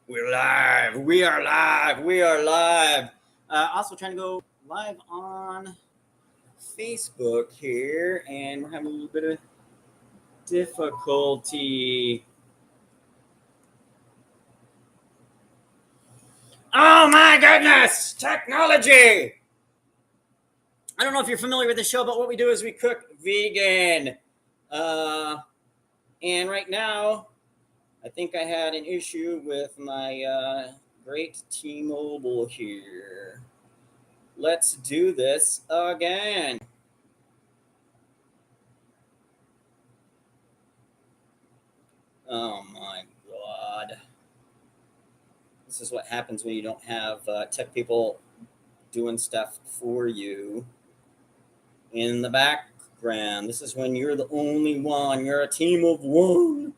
We're live. We are live. We are live. Also trying to go live on Facebook here, and we're having a little bit of difficulty. Oh my goodness! Technology! I don't know if you're familiar with the show, but what we do is we cook vegan. And right now, I think I had an issue with my great T-Mobile here. Let's do this again. Oh my God. This is what happens when you don't have tech people doing stuff for you in the background. This is when you're the only one. You're a team of one.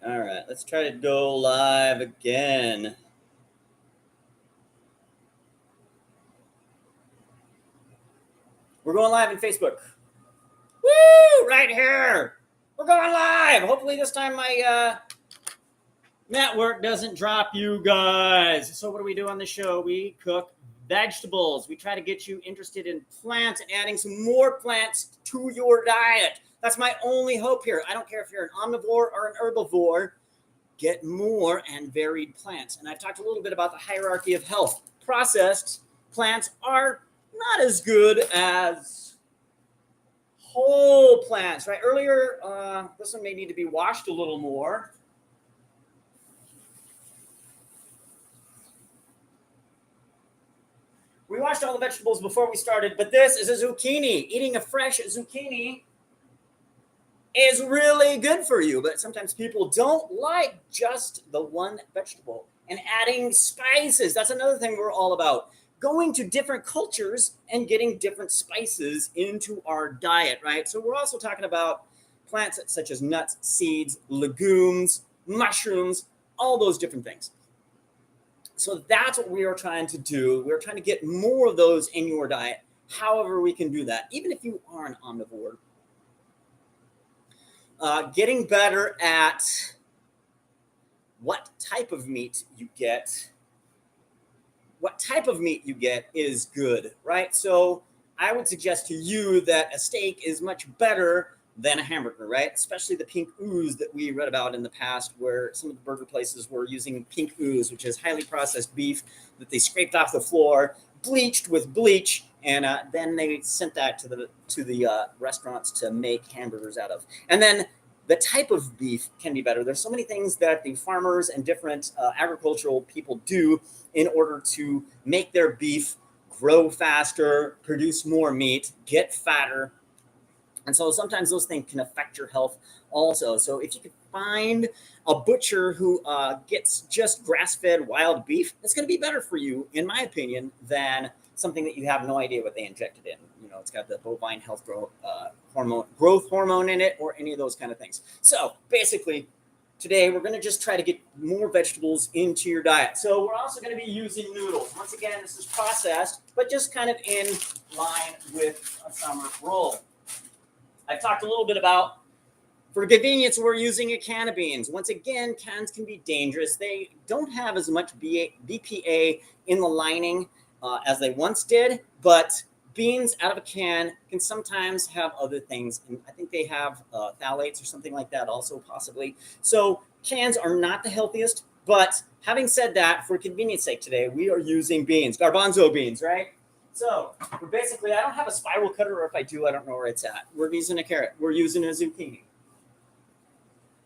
All right, let's try to go live again. We're going live on Facebook. Woo! Right here. We're going live. Hopefully this time my network doesn't drop you guys. So what do we do on the show? We cook vegetables. We try to get you interested in plants and adding some more plants to your diet. That's my only hope here. I don't care if you're an omnivore or an herbivore. Get more and varied plants. And I've talked a little bit about the hierarchy of health. Processed plants are not as good as whole plants, right? Earlier, this one may need to be washed a little more. We washed all the vegetables before we started, but this is a zucchini. Eating a fresh zucchini is really good for you, but sometimes people don't like just the one vegetable. And adding spices, that's another thing we're all about. Going to different cultures and getting different spices into our diet, right? So we're also talking about plants such as nuts, seeds, legumes, mushrooms, all those different things. So that's what we are trying to do. We're trying to get more of those in your diet, however we can do that, even if you are an omnivore. Getting better at what type of meat you get. What type of meat you get is good, right? So I would suggest to you that a steak is much better than a hamburger, right? Especially the pink ooze that we read about in the past, where some of the burger places were using pink ooze, which is highly processed beef that they scraped off the floor, bleached with bleach, and then they sent that to the restaurants to make hamburgers out of. And then the type of beef can be better. There's so many things that the farmers and different agricultural people do in order to make their beef grow faster, produce more meat, get fatter. And so sometimes those things can affect your health also. So if you could find a butcher who gets just grass-fed wild beef, it's going to be better for you, in my opinion, than something that you have no idea what they injected in. You know, it's got the bovine health growth hormone in it, or any of those kind of things. So basically, today we're going to just try to get more vegetables into your diet. So we're also going to be using noodles. Once again, this is processed, but just kind of in line with a summer roll. I've talked a little bit about, for convenience, we're using a can of beans. Once again, cans can be dangerous. They don't have as much BPA in the lining as they once did, but beans out of a can can sometimes have other things. And I think they have phthalates or something like that also, possibly. So cans are not the healthiest, but having said that, for convenience sake today, we are using beans, garbanzo beans, right? So we're basically, I don't have a spiral cutter, or if I do, I don't know where it's at. We're using a carrot. We're using a zucchini.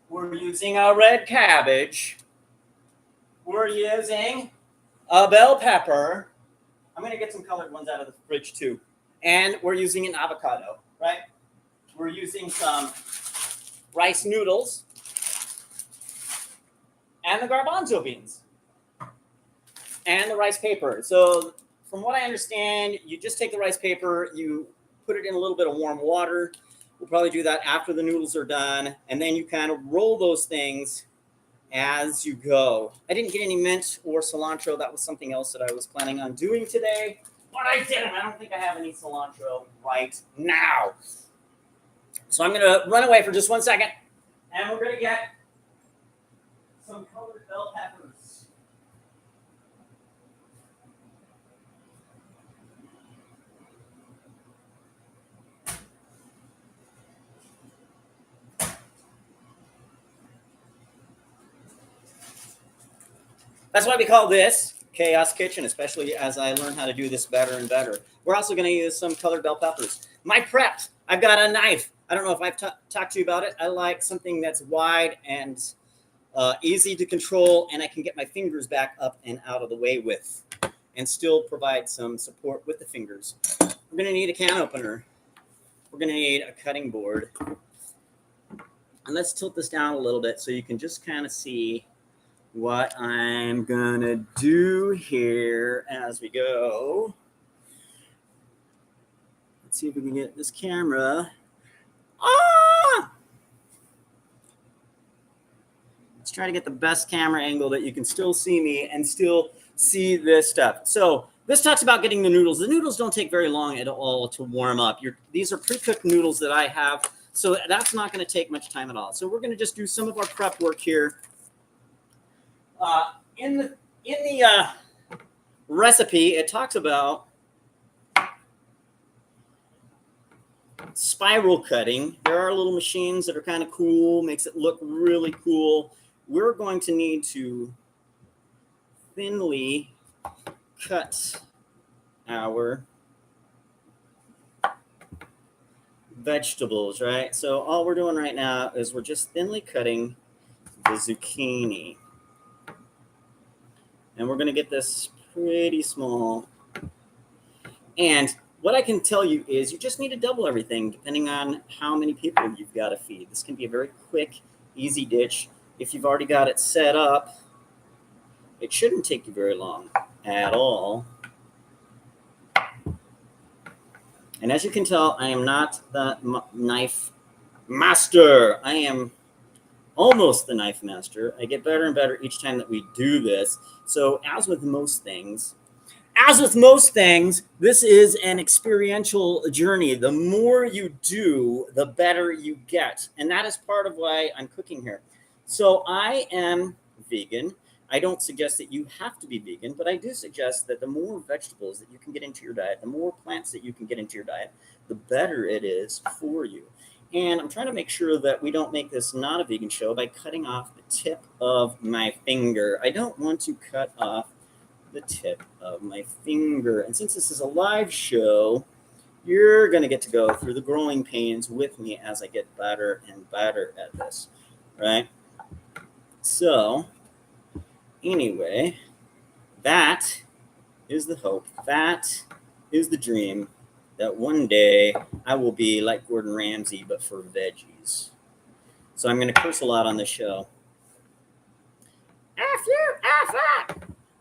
We're using a red cabbage. We're using a bell pepper. I'm going to get some colored ones out of the fridge too. And we're using an avocado, right? We're using some rice noodles and the garbanzo beans and the rice paper. So from what I understand, you just take the rice paper, you put it in a little bit of warm water. We'll probably do that after the noodles are done. And then you kind of roll those things as you go. I didn't get any mint or cilantro. That was something else that I was planning on doing today, but I didn't. I don't think I have any cilantro right now. So I'm going to run away for just 1 second, and we're going to get some colored bell peppers. That's why we call this Chaos Kitchen, especially as I learn how to do this better and better. We're also going to use some colored bell peppers. My prep, I've got a knife. I don't know if I've talked to you about it. I like something that's wide and easy to control, and I can get my fingers back up and out of the way with, and still provide some support with the fingers. We're going to need a can opener. We're going to need a cutting board. And let's tilt this down a little bit so you can just kind of see what I'm going to do here as we go. Let's see if we can get this camera. Let's try to get the best camera angle that you can still see me and still see this stuff. So this talks about getting the noodles. The noodles don't take very long at all to warm up. These are pre-cooked noodles that I have, so that's not going to take much time at all. So we're going to just do some of our prep work here. In the recipe, it talks about spiral cutting. There are little machines that are kind of cool, makes it look really cool. We're going to need to thinly cut our vegetables, right? So all we're doing right now is we're just thinly cutting the zucchini. And we're going to get this pretty small. And what I can tell you is you just need to double everything depending on how many people you've got to feed. This can be a very quick, easy dish. If you've already got it set up, it shouldn't take you very long at all. And as you can tell, I am not the knife master. I am almost the knife master. I get better and better each time that we do this. So as with most things, this is an experiential journey. The more you do, the better you get. And that is part of why I'm cooking here. So I am vegan. I don't suggest that you have to be vegan, but I do suggest that the more vegetables that you can get into your diet, the more plants that you can get into your diet, the better it is for you. And I'm trying to make sure that we don't make this not a vegan show by cutting off the tip of my finger. I don't want to cut off the tip of my finger. And since this is a live show, you're going to get to go through the growing pains with me as I get better and better at this, right? So anyway, that is the hope. That is the dream, that one day I will be like Gordon Ramsay, but for veggies. So I'm going to curse a lot on this show. F you, F that.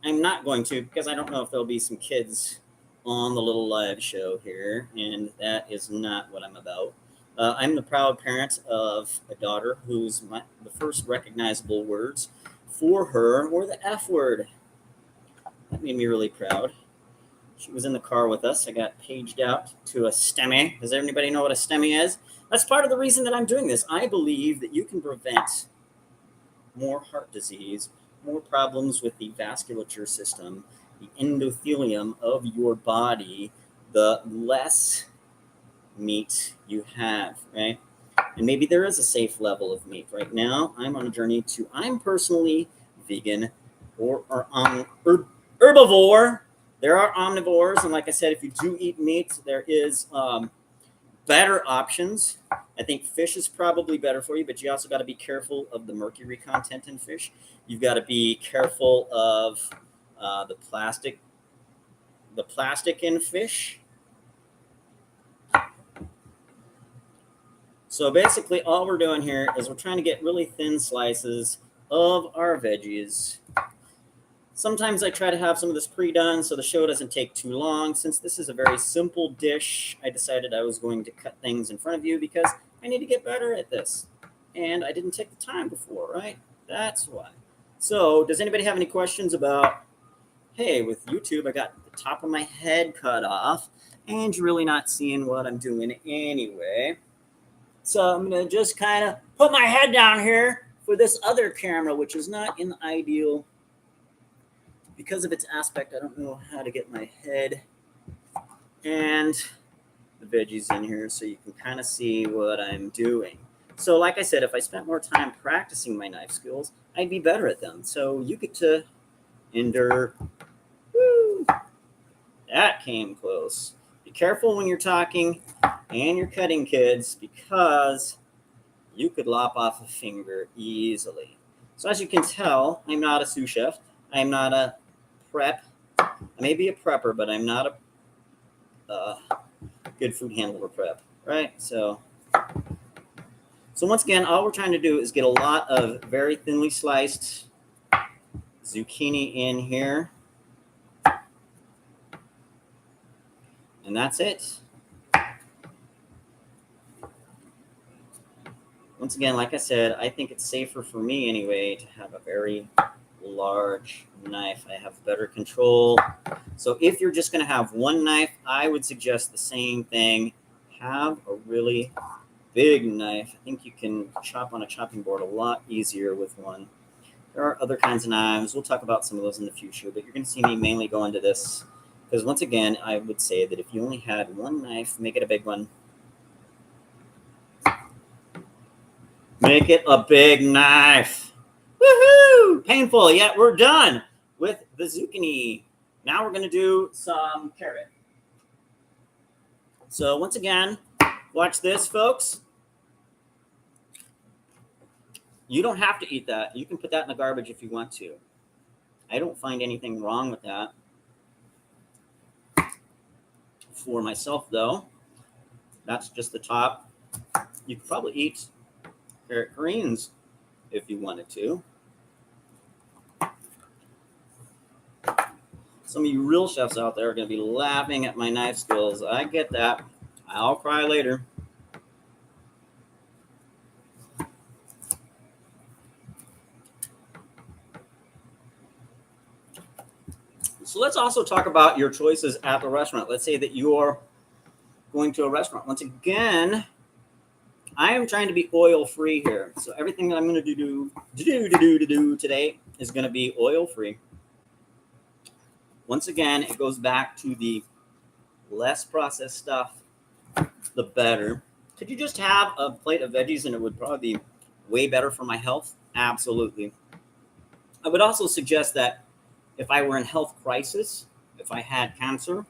I'm not going to, because I don't know if there'll be some kids on the little live show here, and that is not what I'm about. I'm the proud parent of a daughter whose the first recognizable words for her were the F word. That made me really proud. She was in the car with us. I got paged out to a STEMI. Does anybody know what a STEMI is? That's part of the reason that I'm doing this. I believe that you can prevent more heart disease, more problems with the vasculature system, the endothelium of your body, the less meat you have, right? And maybe there is a safe level of meat. Right now, I'm on a journey to, I'm personally vegan or herbivore. There are omnivores, and like I said, if you do eat meat, there is better options. I think fish is probably better for you, but you also got to be careful of the mercury content in fish. You've got to be careful of the plastic in fish. So basically all we're doing here is we're trying to get really thin slices of our veggies. Sometimes I try to have some of this pre-done so the show doesn't take too long. Since this is a very simple dish, I decided I was going to cut things in front of you because I need to get better at this. And I didn't take the time before, right? That's why. So does anybody have any questions about, hey, with YouTube, I got the top of my head cut off and you're really not seeing what I'm doing anyway. So I'm going to just kind of put my head down here for this other camera, which is not in the ideal. Because of its aspect, I don't know how to get my head and the veggies in here so you can kind of see what I'm doing. So like I said, if I spent more time practicing my knife skills, I'd be better at them. So you get to endure. Woo! That came close. Be careful when you're talking and you're cutting, kids, because you could lop off a finger easily. So as you can tell, I'm not a sous chef. I'm not a prep. I may be a prepper, but I'm not a good food handler prep, right? So once again, all we're trying to do is get a lot of very thinly sliced zucchini in here. And that's it. Once again, like I said, I think it's safer for me anyway to have a very large knife. I have better control. So if you're just going to have one knife, I would suggest the same thing. Have a really big knife. I think you can chop on a chopping board a lot easier with one. There are other kinds of knives. We'll talk about some of those in the future, but you're going to see me mainly go into this because once again, I would say that if you only had one knife, make it a big one. Make it a big knife. Woohoo! Painful, yet we're done with the zucchini. Now we're going to do some carrot. So once again, watch this, folks. You don't have to eat that. You can put that in the garbage if you want to. I don't find anything wrong with that. For myself, though, that's just the top. You could probably eat carrot greens if you wanted to. Some of you real chefs out there are going to be laughing at my knife skills. I get that. I'll cry later. So let's also talk about your choices at the restaurant. Let's say that you're going to a restaurant. Once again, I am trying to be oil-free here. So everything that I'm going to do today is going to be oil-free. Once again, it goes back to the less processed stuff, the better. Could you just have a plate of veggies and it would probably be way better for my health? Absolutely. I would also suggest that if I were in health crisis, if I had cancer,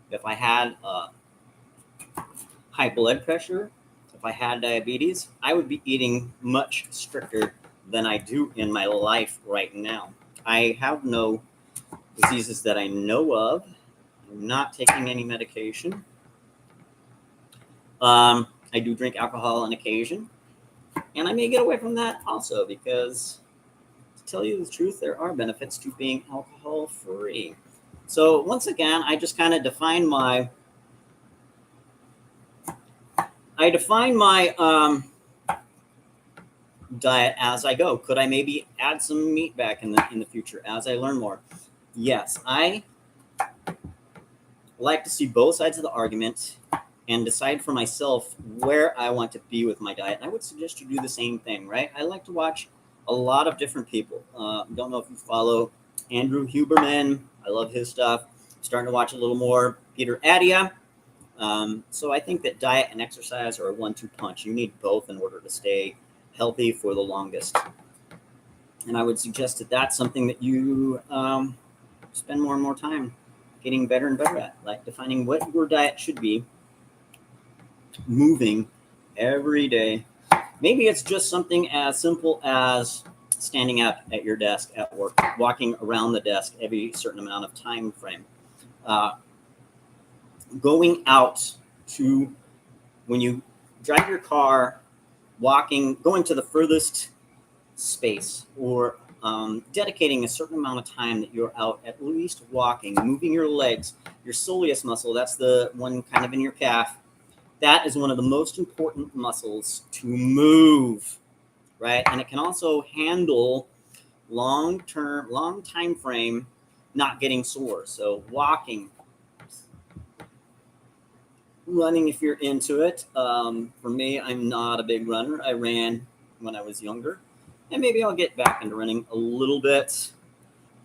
if I had high blood pressure, if I had diabetes, I would be eating much stricter than I do in my life right now. I have no diseases that I know of. I'm not taking any medication. I do drink alcohol on occasion, and I may get away from that also because, to tell you the truth, there are benefits to being alcohol-free. So once again, I just kind of define my diet as I go. Could I maybe add some meat back in the future as I learn more? Yes, I like to see both sides of the argument and decide for myself where I want to be with my diet. And I would suggest you do the same thing, right? I like to watch a lot of different people. Don't know if you follow Andrew Huberman. I love his stuff. I'm starting to watch a little more Peter Attia. So I think that diet and exercise are a 1-2 punch. You need both in order to stay healthy for the longest. And I would suggest that that's something that you spend more and more time getting better and better at, like defining what your diet should be, moving every day. Maybe it's just something as simple as standing up at your desk at work, walking around the desk every certain amount of time frame. Going out to, when you drive your car, walking, going to the furthest space, or dedicating a certain amount of time that you're out, at least walking, moving your legs, your soleus muscle, that's the one kind of in your calf. That is one of the most important muscles to move, right? And it can also handle long time frame, not getting sore. So walking, running if you're into it. For me, I'm not a big runner. I ran when I was younger, and maybe I'll get back into running a little bit.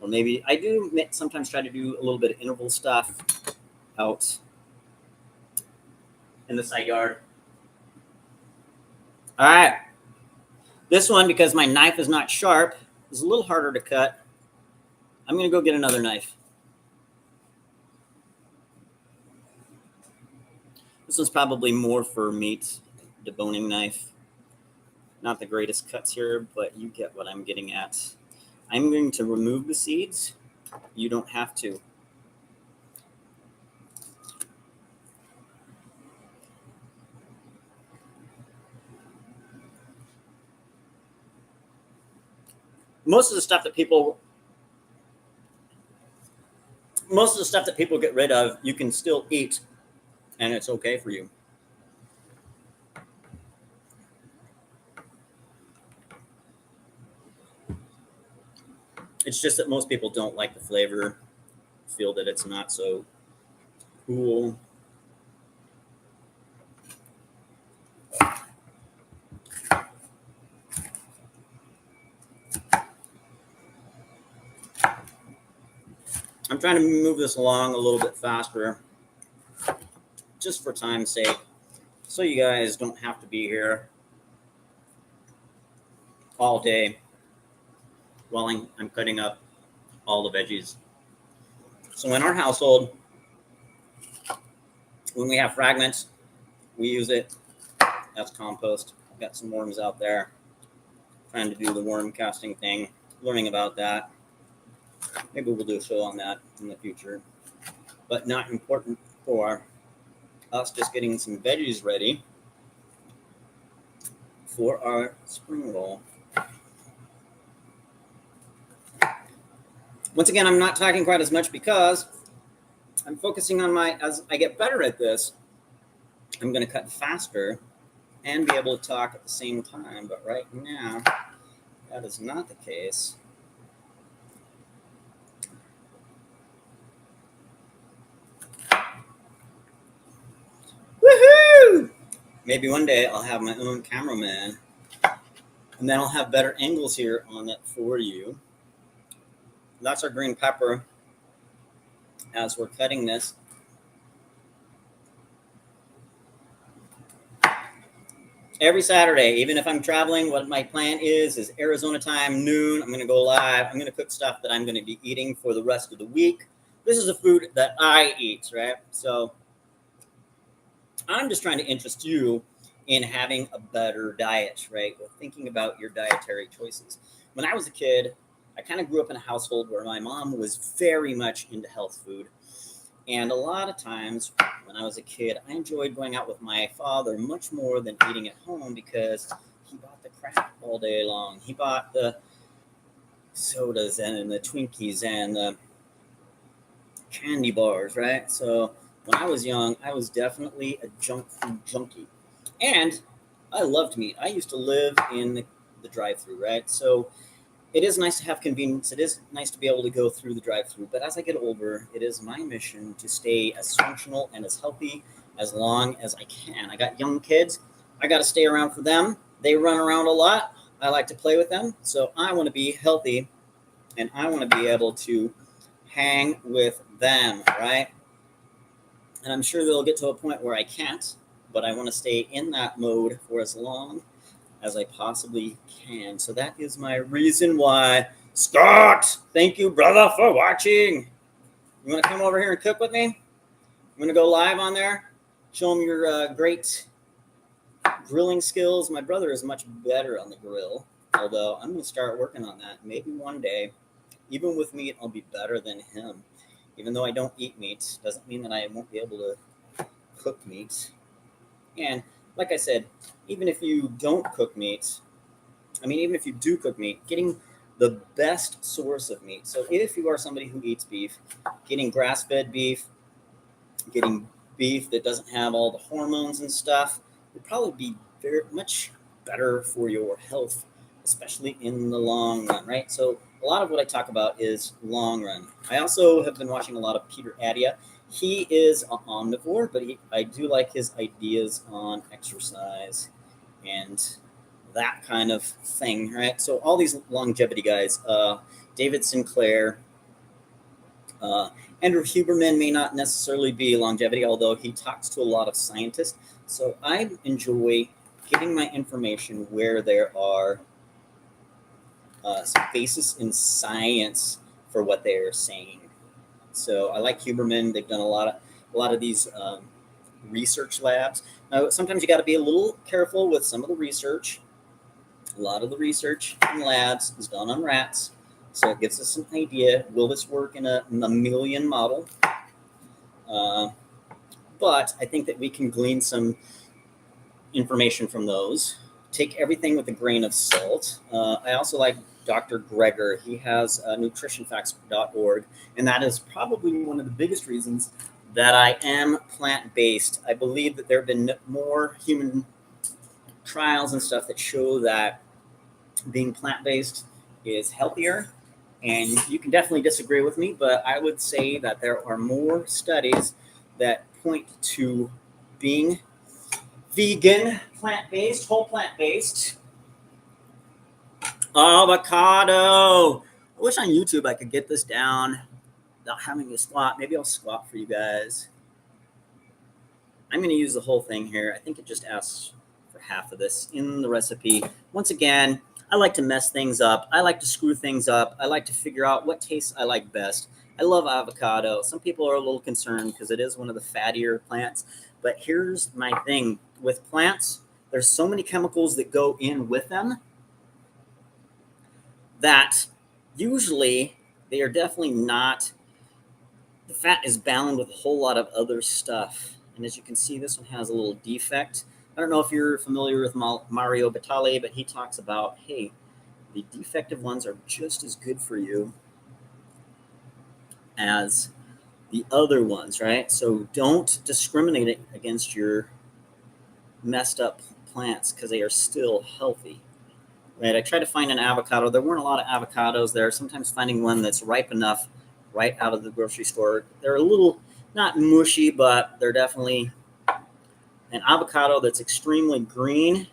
Or maybe I do sometimes try to do a little bit of interval stuff out in the side yard. All right. This one, because my knife is not sharp, is a little harder to cut. I'm going to go get another knife. This one's probably more for meat, deboning knife. Not the greatest cuts here, but you get what I'm getting at. I'm going to remove the seeds. You don't have to. Most of the stuff that people get rid of, you can still eat, and it's okay for you. It's just that most people don't like the flavor, feel that it's not so cool. I'm trying to move this along a little bit faster, just for time's sake, so you guys don't have to be here all day while I'm cutting up all the veggies. So in our household, when we have fragments, we use it as compost. I've got some worms out there, trying to do the worm casting thing, learning about that. Maybe we'll do a show on that in the future, but not important for us just getting some veggies ready for our spring roll. Once again, I'm not talking quite as much because I'm focusing on as I get better at this, I'm going to cut faster and be able to talk at the same time. But right now, that is not the case. Woohoo! Maybe one day I'll have my own cameraman, and then I'll have better angles here on it for you. That's our green pepper as we're cutting this. Every Saturday, even if I'm traveling, what my plan is Arizona time, noon, I'm going to go live. I'm going to cook stuff that I'm going to be eating for the rest of the week. This is the food that I eat, right? So I'm just trying to interest you in having a better diet, right? Or thinking about your dietary choices. When I was a kid, I kind of grew up in a household where my mom was very much into health food. And a lot of times when I was a kid, I enjoyed going out with my father much more than eating at home because he bought the crap all day long. He bought the sodas and the Twinkies and the candy bars, right? So when I was young, I was definitely a junk food junkie. And I loved meat. I used to live in the drive-thru, right? So it is nice to have convenience. It is nice to be able to go through the drive-thru. But as I get older, it is my mission to stay as functional and as healthy as long as I can. I got young kids. I got to stay around for them. They run around a lot. I like to play with them. So I want to be healthy, and I want to be able to hang with them, right? And I'm sure they'll get to a point where I can't, but I want to stay in that mode for as long as I possibly can. So that is my reason why. Scott, thank you, brother, for watching. You want to come over here and cook with me? I'm going to go live on there. Show them your great grilling skills. My brother is much better on the grill, although I'm going to start working on that. Maybe one day, even with meat, I'll be better than him. Even though I don't eat meat, doesn't mean that I won't be able to cook meat. And like I said, even if you don't cook meat, even if you do cook meat, getting the best source of meat. So if you are somebody who eats beef, getting grass-fed beef, getting beef that doesn't have all the hormones and stuff would probably be very much better for your health, especially in the long run, right? So a lot of what I talk about is long run. I also have been watching a lot of Peter Attia. He is an omnivore, but I do like his ideas on exercise and that kind of thing, right? So all these longevity guys, David Sinclair, uh, Andrew Huberman may not necessarily be longevity, although he talks to a lot of scientists. So I enjoy getting my information where there are some basis in science for what they're saying. So I like Huberman. They've done a lot of these research labs. Now, sometimes you got to be a little careful with some of the research. A lot of the research in labs is done on rats, so it gives us an idea. Will this work in a mammalian model? But I think that we can glean some information from those. Take everything with a grain of salt. I also like Dr. Greger. He has nutritionfacts.org, and that is probably one of the biggest reasons that I am plant-based. I believe that there have been more human trials and stuff that show that being plant-based is healthier. And you can definitely disagree with me, but I would say that there are more studies that point to being vegan, plant-based, whole plant-based. Avocado. I wish on YouTube I could get this down without having to squat. Maybe I'll squat for you guys. I'm going to use the whole thing here. I think it just asks for half of this in the recipe. Once again, I like to mess things up. I like to screw things up. I like to figure out what tastes I like best. I love avocado. Some people are a little concerned because it is one of the fattier plants. But here's my thing. With plants, there's so many chemicals that go in with them that usually they are definitely not, the fat is bound with a whole lot of other stuff. And as you can see, this one has a little defect. I don't know if you're familiar with Mario Batali, but he talks about, hey, the defective ones are just as good for you as the other ones, right? So don't discriminate against your messed up plants because they are still healthy. Right, I tried to find an avocado. There weren't a lot of avocados there. Sometimes finding one that's ripe enough right out of the grocery store. They're a little, not mushy, but they're definitely, an avocado that's extremely green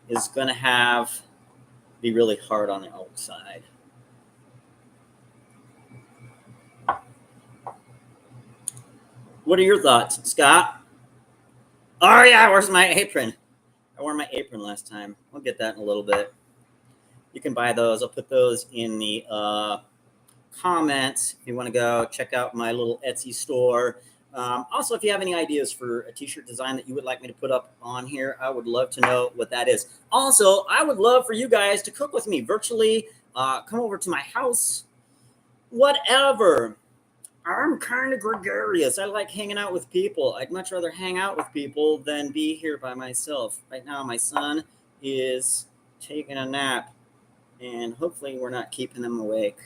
is going to be really hard on the outside. What are your thoughts, Scott? Oh, yeah, where's my apron? I wore my apron last time. I'll get that in a little bit. You can buy those. I'll put those in the comments if you want to go check out my little Etsy store. Also, if you have any ideas for a t-shirt design that you would like me to put up on here, I would love to know what that is. Also, I would love for you guys to cook with me virtually. Come over to my house, whatever. I'm kind of gregarious. I like hanging out with people. I'd much rather hang out with people than be here by myself. Right now, my son is taking a nap, and hopefully we're not keeping him awake.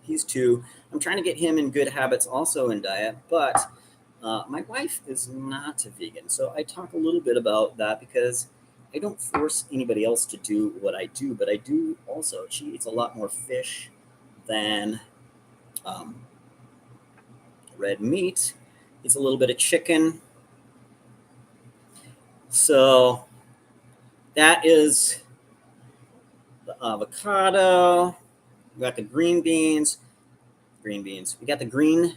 He's 2. I'm trying to get him in good habits also in diet, but my wife is not a vegan. So I talk a little bit about that because I don't force anybody else to do what I do, but I do also. She eats a lot more fish than red meat. Eats a little bit of chicken. So that is the avocado. We got the green beans. We got the green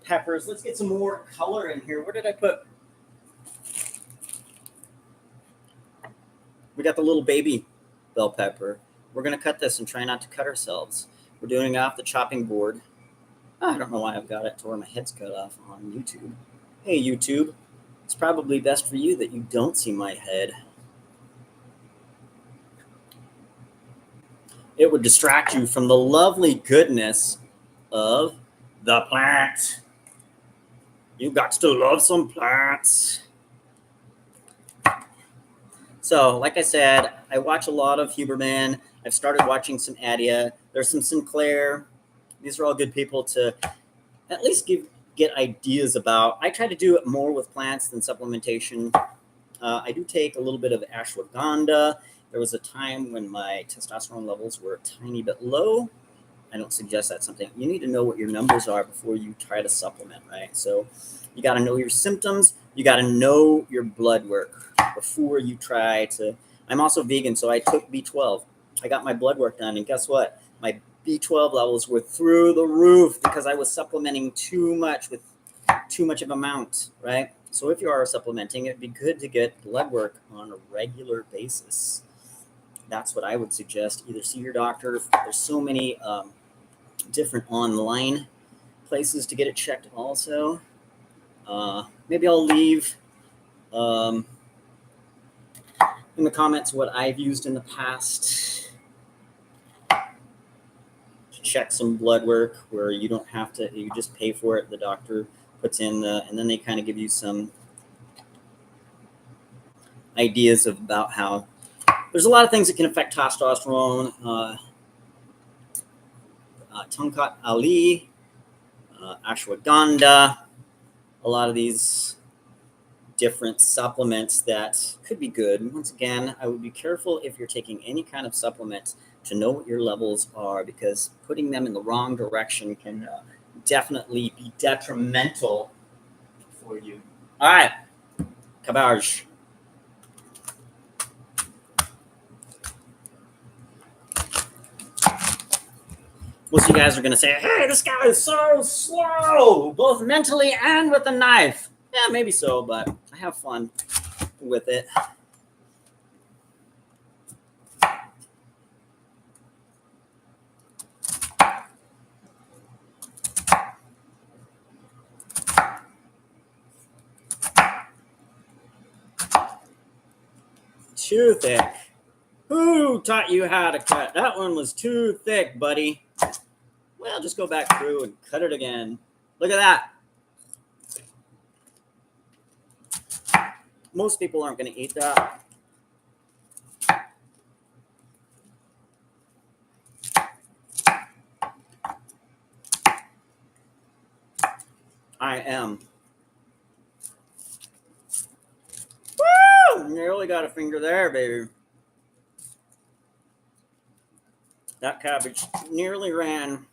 peppers. Let's get some more color in here. Where did I put? We got the little baby bell pepper. We're going to cut this and try not to cut ourselves. We're doing it off the chopping board. I don't know why I've got it to where my head's cut off on YouTube. Hey, YouTube. It's probably best for you that you don't see my head. It would distract you from the lovely goodness of the plant. You got to love some plants. So, like I said, I watch a lot of Huberman. I've started watching some Adia. There's some Sinclair. These are all good people to at least get ideas about. I try to do it more with plants than supplementation. I do take a little bit of ashwagandha. There was a time when my testosterone levels were a tiny bit low, I don't suggest that's something. You need to know what your numbers are before you try to supplement, right? So you got to know your symptoms. You got to know your blood work before you try to. I'm also vegan, so I took B12. I got my blood work done, and guess what? My B12 levels were through the roof because I was supplementing too much with too much of amount, right? So if you are supplementing, it'd be good to get blood work on a regular basis. That's what I would suggest. Either see your doctor. There's so many different online places to get it checked also. Maybe I'll leave in the comments what I've used in the past to check some blood work where you don't have to, you just pay for it. The doctor puts in and then they kind of give you some ideas about how there's a lot of things that can affect testosterone. Tongkat Ali, ashwagandha, a lot of these different supplements that could be good. Once again, I would be careful if you're taking any kind of supplement to know what your levels are, because putting them in the wrong direction can definitely be detrimental for you. All right, cabbage. Most of you guys are going to say, hey, this guy is so slow, both mentally and with a knife. Yeah, maybe so, but I have fun with it. Too thick. Who taught you how to cut? That one was too thick, buddy. Well, just go back through and cut it again. Look at that. Most people aren't going to eat that. I am. Woo! Nearly got a finger there, baby. That cabbage nearly ran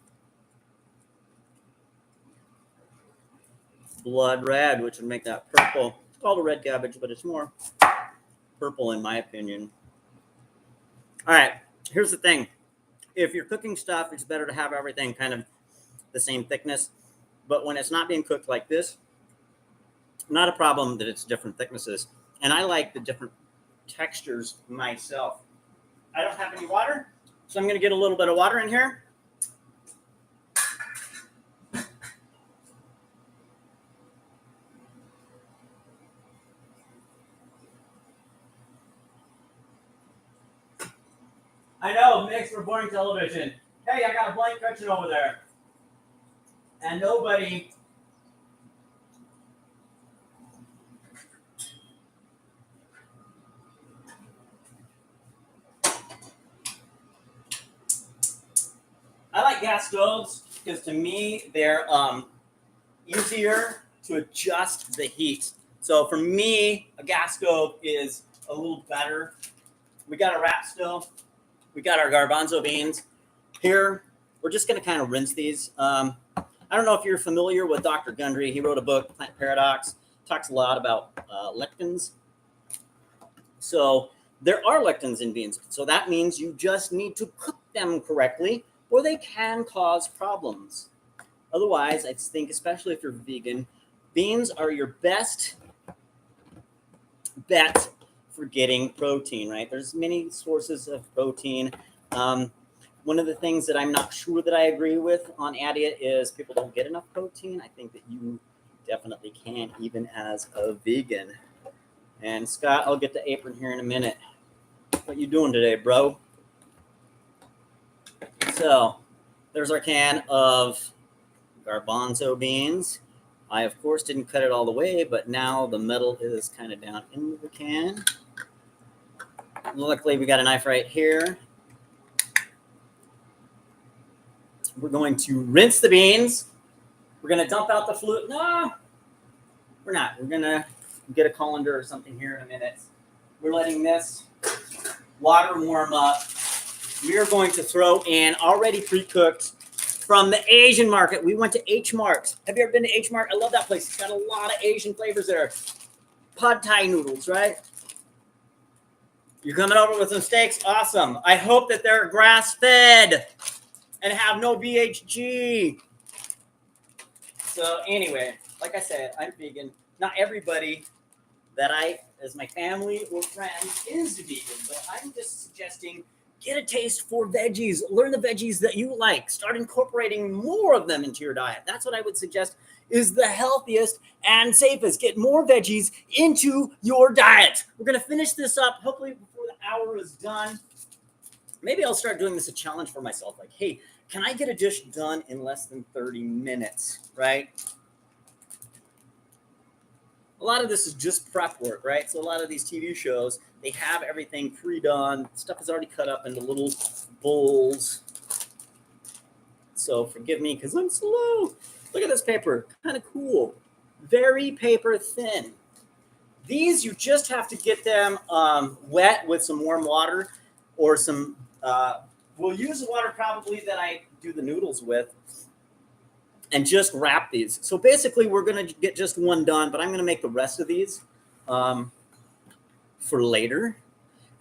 blood red, which would make that purple. It's called a red cabbage, but it's more purple in my opinion. All right, here's the thing. If you're cooking stuff, it's better to have everything kind of the same thickness. But when it's not being cooked like this, not a problem that it's different thicknesses. And I like the different textures myself. I don't have any water, so I'm going to get a little bit of water in here. I know, mixed for boring television. Hey, I got a blank kitchen over there. And nobody... I like gas stoves because to me, they're easier to adjust the heat. So for me, a gas stove is a little better. We got a wrap still. We got our garbanzo beans. Here, we're just going to kind of rinse these. I don't know if you're familiar with Dr. Gundry. He wrote a book, Plant Paradox. Talks a lot about lectins. So there are lectins in beans. So that means you just need to cook them correctly, or they can cause problems. Otherwise, I think, especially if you're vegan, beans are your best bet for getting protein, right? There's many sources of protein. One of the things that I'm not sure that I agree with on Adiet is people don't get enough protein. I think that you definitely can, even as a vegan. And Scott, I'll get the apron here in a minute. What you doing today, bro? So there's our can of garbanzo beans. I, of course, didn't cut it all the way, but now the metal is kind of down into the can. Luckily, we got a knife right here. We're going to rinse the beans. We're going to dump out the fluid. No, we're not. We're going to get a colander or something here in a minute. We're letting this water warm up. We are going to throw in already pre-cooked from the Asian market. We went to H Mart. Have you ever been to H Mart? I love that place. It's got a lot of Asian flavors there. Pad Thai noodles, right? You're coming over with some steaks? Awesome. I hope that they're grass-fed and have no BHG. So anyway, like I said, I'm vegan. Not everybody that as my family or friends, is vegan, but I'm just suggesting get a taste for veggies. Learn the veggies that you like. Start incorporating more of them into your diet. That's what I would suggest is the healthiest and safest. Get more veggies into your diet. We're going to finish this up hopefully before the hour is done. Maybe I'll start doing this a challenge for myself. Like, hey, can I get a dish done in less than 30 minutes, right? A lot of this is just prep work, right? So a lot of these TV shows, they have everything pre-done. Stuff is already cut up into little bowls. So forgive me because I'm slow. Look at this paper, kind of cool. Very paper thin. These, you just have to get them wet with some warm water or some, we'll use the water probably that I do the noodles with, and just wrap these. So basically we're going to get just one done, but I'm going to make the rest of these for later.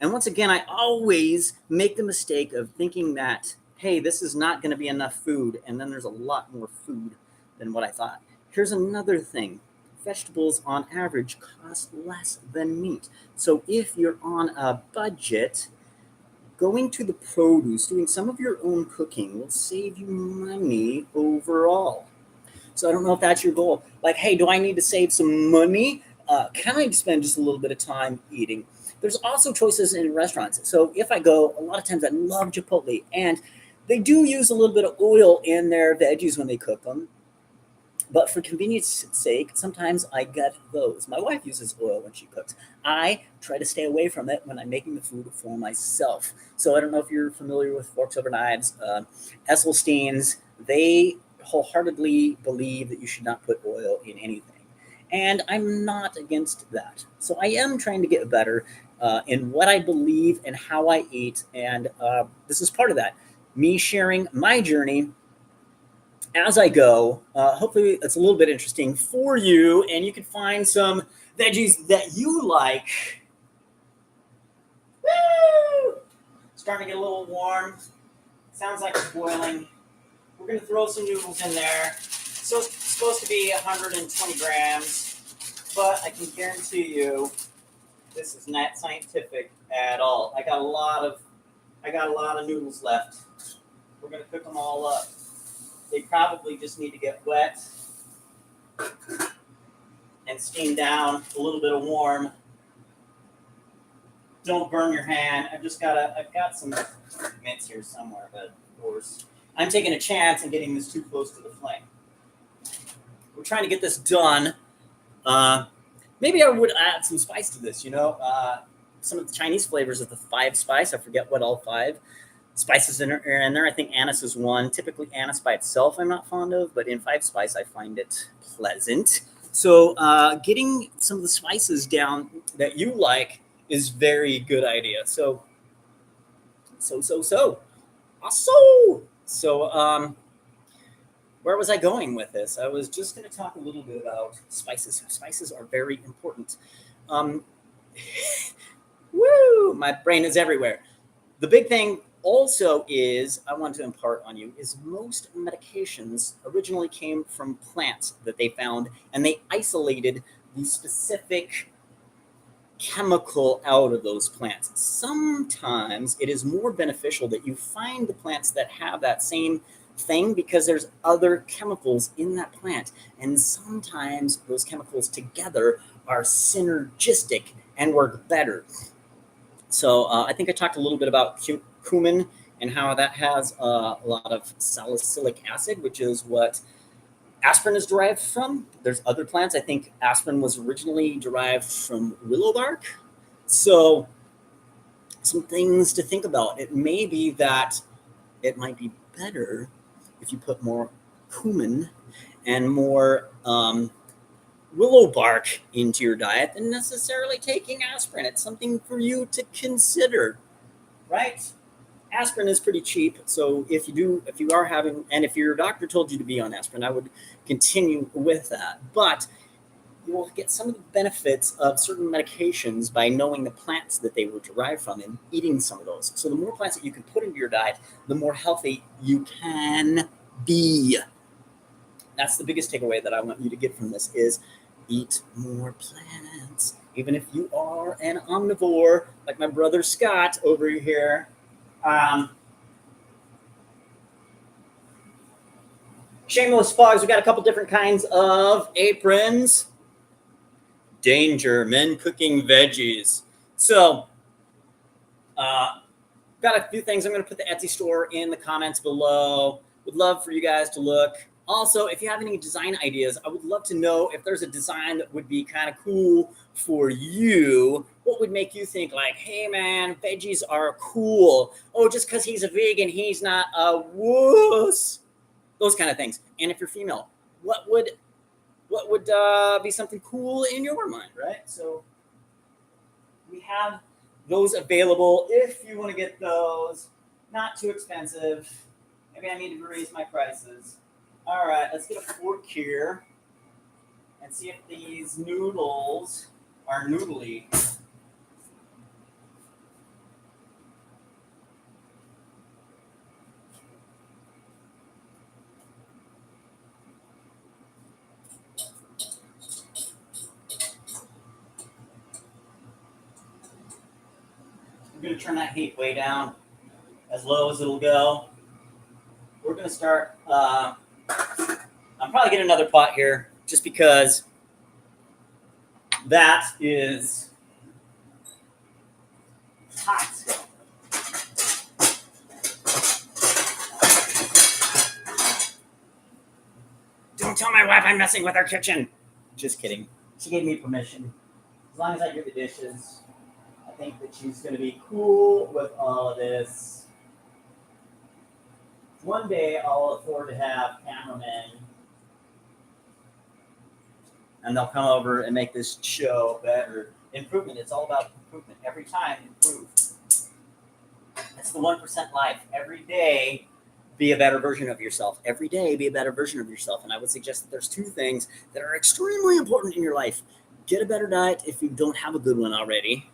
And once again, I always make the mistake of thinking that, hey, this is not going to be enough food. And then there's a lot more food than what I thought. Here's another thing. Vegetables on average cost less than meat. So if you're on a budget, going to the produce, doing some of your own cooking will save you money overall. So I don't know if that's your goal. Like, hey, do I need to save some money? Can I spend just a little bit of time eating? There's also choices in restaurants. So if I go, a lot of times I love Chipotle, and they do use a little bit of oil in their veggies when they cook them. But for convenience sake, sometimes I get those. My wife uses oil when she cooks. I try to stay away from it when I'm making the food for myself. So I don't know if you're familiar with Forks Over Knives. Esselstein's, they wholeheartedly believe that you should not put oil in anything. And I'm not against that. So I am trying to get better in what I believe and how I eat. And this is part of that. Me sharing my journey as I go. Hopefully it's a little bit interesting for you, and you can find some veggies that you like. Woo! Starting to get a little warm. Sounds like it's boiling. We're going to throw some noodles in there. So it's supposed to be 120 grams, but I can guarantee you this is not scientific at all. I got a lot of noodles left. We're going to cook them all up. They probably just need to get wet and steam down, a little bit of warm. Don't burn your hand. I've got some mints here somewhere, but of course, I'm taking a chance and getting this too close to the flame. We're trying to get this done. Maybe I would add some spice to this, some of the Chinese flavors of the 5 spice. I forget what all 5 spices are in there. I think anise is one. Typically anise by itself I'm not fond of, but in 5 spice I find it pleasant. So getting some of the spices down that you like is very good idea. So where was I going with this? I was just going to talk a little bit about spices. Spices are very important. Woo! My brain is everywhere. The big thing also is, I want to impart on you, is most medications originally came from plants that they found, and they isolated the specific chemical out of those plants. Sometimes it is more beneficial that you find the plants that have that same thing because there's other chemicals in that plant, and sometimes those chemicals together are synergistic and work better. So I think I talked a little bit about cumin and how that has a lot of salicylic acid, which is what aspirin is derived from. There's other plants. I think aspirin was originally derived from willow bark. So some things to think about. It may be that it might be better if you put more cumin and more willow bark into your diet than necessarily taking aspirin. It's something for you to consider, right? aspirin is pretty cheap. So if you are having, and if your doctor told you to be on aspirin, I would continue with that. But you will get some of the benefits of certain medications by knowing the plants that they were derived from and eating some of those. So the more plants that you can put into your diet, the more healthy you can be. That's the biggest takeaway that I want you to get from this is eat more plants. Even if you are an omnivore, like my brother Scott over here. Shameless plugs, we got a couple different kinds of aprons. Danger, men cooking veggies. So, got a few things. I'm going to put the Etsy store in the comments below. Would love for you guys to look. Also, if you have any design ideas, I would love to know if there's a design that would be kind of cool for you. What would make you think like, hey man, veggies are cool. Oh, just because he's a vegan, he's not a wuss. Those kind of things. And if you're female, what would be something cool in your mind, right? So we have those available if you want to get those. Not too expensive. Maybe I need to raise my prices. All right, let's get a fork here and see if these noodles are noodly. I'm going to turn that heat way down, as low as it'll go. We're going to start, I'm probably get another pot here just because that is hot still. Don't tell my wife I'm messing with her kitchen. Just kidding. She gave me permission. As long as I do the dishes, I think that she's going to be cool with all of this. One day I'll afford to have cameramen and they'll come over and make this show better. Improvement. It's all about improvement. Every time, improve. That's the 1% life. Every day, be a better version of yourself. Every day, be a better version of yourself. And I would suggest that there's two things that are extremely important in your life. Get a better diet if you don't have a good one already.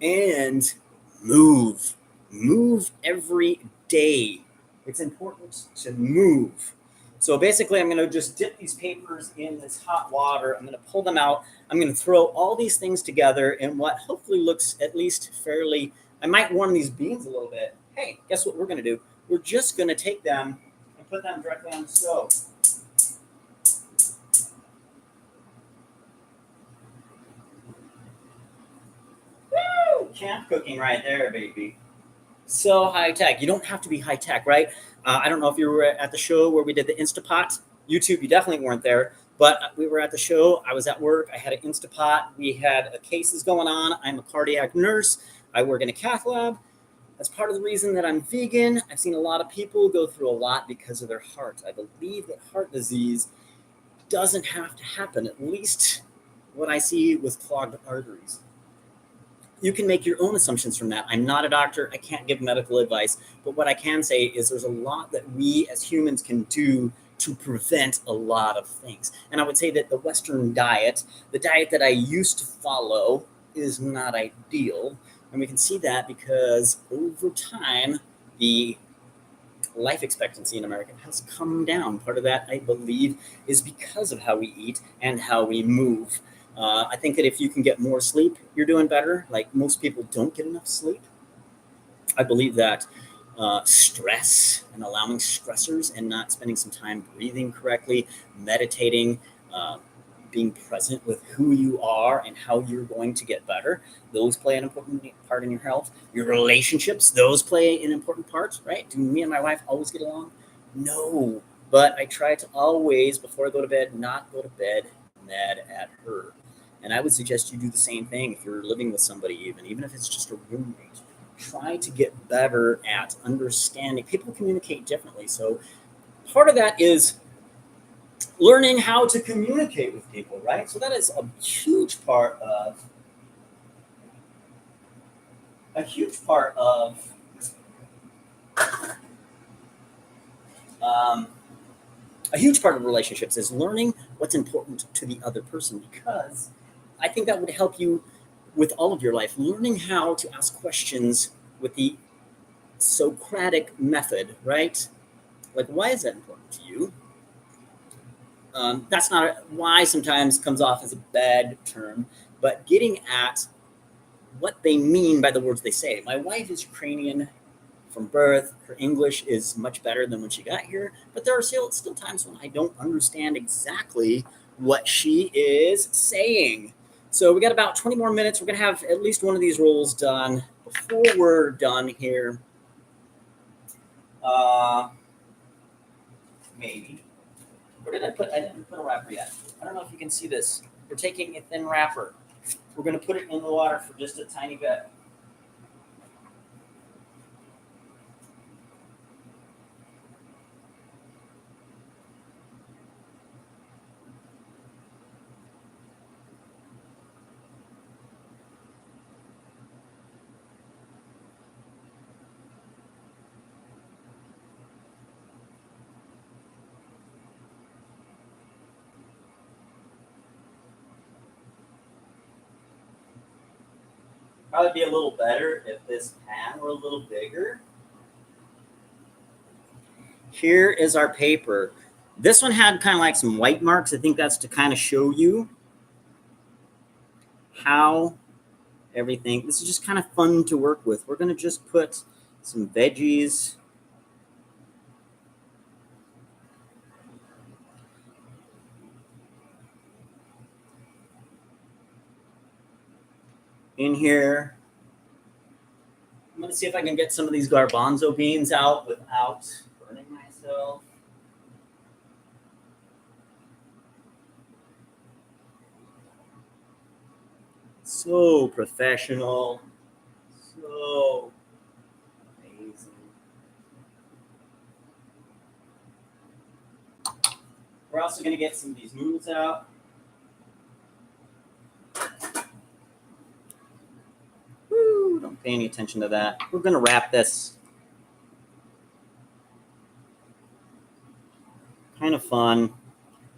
And move. Move every day. It's important to move. So basically, I'm going to just dip these papers in this hot water. I'm going to pull them out. I'm going to throw all these things together in what hopefully looks at least fairly. I might warm these beans a little bit. Hey, guess what we're going to do? We're just going to take them and put them directly on the stove. Woo! Camp cooking right there, baby. So high tech. You don't have to be high tech, right? I don't know if you were at the show where we did the Instapot. YouTube, you definitely weren't there. But we were at the show. I was at work. I had an Instapot. We had cases going on. I'm a cardiac nurse. I work in a cath lab. That's part of the reason that I'm vegan. I've seen a lot of people go through a lot because of their heart. I believe that heart disease doesn't have to happen, at least what I see with clogged arteries. You can make your own assumptions from that. I'm not a doctor. I can't give medical advice. But what I can say is there's a lot that we as humans can do to prevent a lot of things. And I would say that the Western diet, the diet that I used to follow, is not ideal. And we can see that because over time, the life expectancy in America has come down. Part of that, I believe, is because of how we eat and how we move. I think that if you can get more sleep, you're doing better. Like most people don't get enough sleep. I believe that stress and allowing stressors and not spending some time breathing correctly, meditating, being present with who you are and how you're going to get better, those play an important part in your health. Your relationships, those play an important part, right? Do me and my wife always get along? No. But I try to always, before I go to bed, not go to bed mad at her. And I would suggest you do the same thing if you're living with somebody, even if it's just a roommate. Try to get better at understanding. People communicate differently. So part of that is learning how to communicate with people, right? So that is a huge part of Um, a huge part of relationships is learning what's important to the other person, because I think that would help you with all of your life, learning how to ask questions with the Socratic method, right? Like, why is that important to you? That's not why sometimes comes off as a bad term, but getting at what they mean by the words they say. My wife is Ukrainian from birth. Her English is much better than when she got here, but there are still times when I don't understand exactly what she is saying. So we got about 20 more minutes. We're going to have at least one of these rolls done before we're done here. Maybe. Where did I put? I didn't put a wrapper yet. I don't know if you can see this. We're taking a thin wrapper. We're going to put it in the water for just a tiny bit. Probably be a little better if this pan were a little bigger. Here is our paper. This one had kind of like some white marks. I think that's to kind of show you how everything, this is just kind of fun to work with. We're going to just put some veggies. In here. I'm going to see if I can get some of these garbanzo beans out without burning myself. So professional. So amazing. We're also going to get some of these noodles out. Woo, don't pay any attention to that. We're going to wrap this. Kind of fun.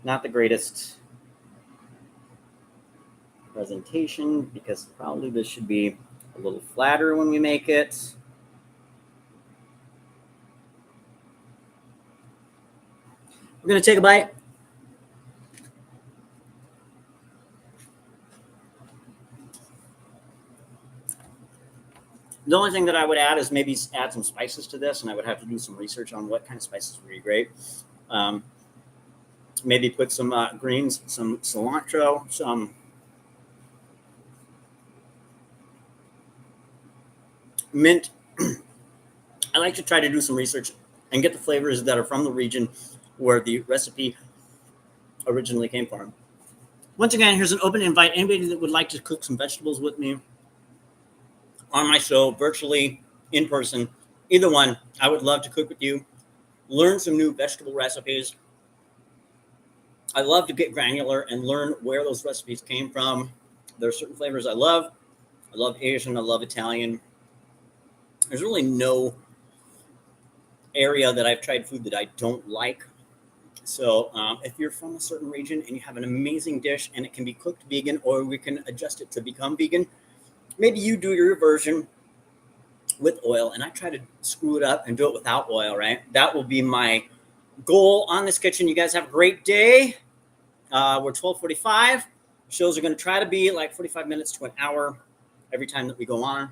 Not the greatest presentation, because probably this should be a little flatter when we make it. We're going to take a bite. The only thing that I would add is maybe add some spices to this, and I would have to do some research on what kind of spices would be great. Maybe put some greens, some cilantro, some mint. I like to try to do some research and get the flavors that are from the region where the recipe originally came from. Once again, here's an open invite. Anybody that would like to cook some vegetables with me on my show, virtually, in person, either one, I would love to cook with you, learn some new vegetable recipes. I love to get granular and learn where those recipes came from. There are certain flavors I love. I love Asian. I love Italian. There's really no area that I've tried food that I don't like. So if you're from a certain region and you have an amazing dish and it can be cooked vegan, or we can adjust it to become vegan, maybe you do your version with oil and I try to screw it up and do it without oil, right? That will be my goal on this kitchen. You guys have a great day. We're 12:45. Shows are going to try to be like 45 minutes to an hour every time that we go on.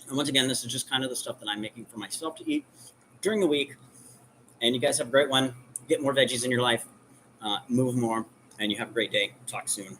And once again, this is just kind of the stuff that I'm making for myself to eat during the week. And you guys have a great one. Get more veggies in your life. Move more. And you have a great day. Talk soon.